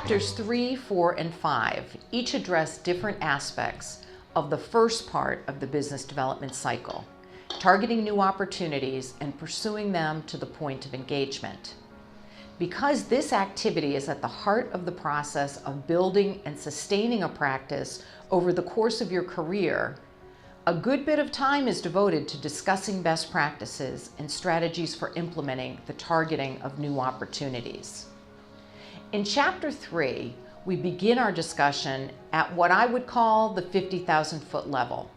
Chapters 3, 4, and 5 each address different aspects of the first part of the business development cycle, targeting new opportunities and pursuing them to the point of engagement. Because this activity is at the heart of the process of building and sustaining a practice over the course of your career, a good bit of time is devoted to discussing best practices and strategies for implementing the targeting of new opportunities. In Chapter 3, we begin our discussion at what I would call the 50,000-foot level.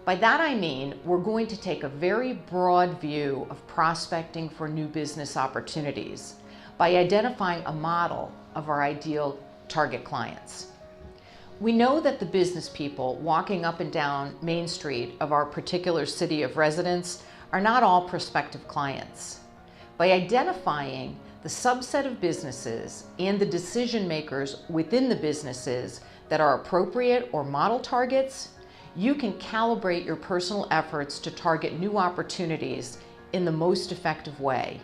By that I mean we're going to take a very broad view of prospecting for new business opportunities by identifying a model of our ideal target clients. We know that the business people walking up and down Main Street of our particular city of residence are not all prospective clients. By identifying the subset of businesses and the decision makers within the businesses that are appropriate or model targets, you can calibrate your personal efforts to target new opportunities in the most effective way.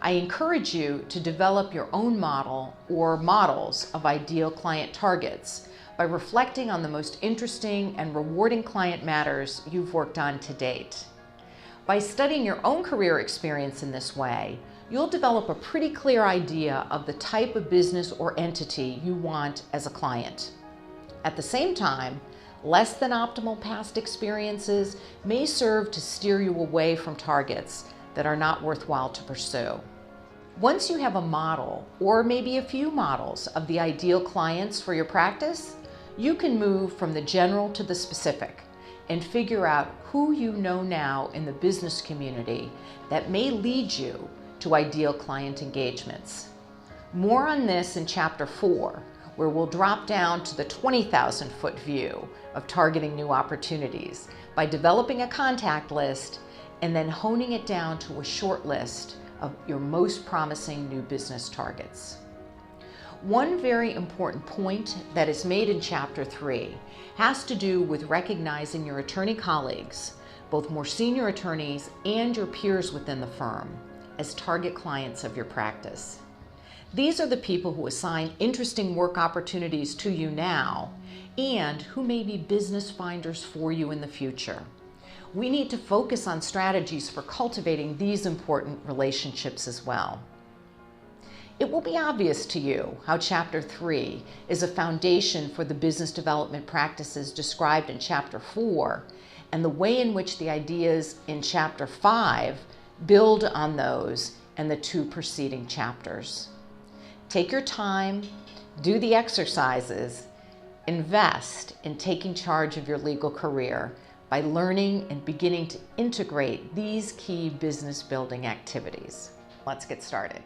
I encourage you to develop your own model or models of ideal client targets by reflecting on the most interesting and rewarding client matters you've worked on to date. By studying your own career experience in this way, you'll develop a pretty clear idea of the type of business or entity you want as a client. At the same time, less than optimal past experiences may serve to steer you away from targets that are not worthwhile to pursue. Once you have a model, or maybe a few models, of the ideal clients for your practice, you can move from the general to the specific and figure out who you know now in the business community that may lead you to ideal client engagements. More on this in Chapter 4, where we'll drop down to the 20,000-foot view of targeting new opportunities by developing a contact list and then honing it down to a short list of your most promising new business targets. One very important point that is made in Chapter 3 has to do with recognizing your attorney colleagues, both more senior attorneys and your peers within the firm, as target clients of your practice. These are the people who assign interesting work opportunities to you now and who may be business finders for you in the future. We need to focus on strategies for cultivating these important relationships as well. It will be obvious to you how Chapter 3 is a foundation for the business development practices described in Chapter 4 and the way in which the ideas in Chapter 5 build on those and the two preceding chapters. Take your time, do the exercises, invest in taking charge of your legal career by learning and beginning to integrate these key business building activities. Let's get started.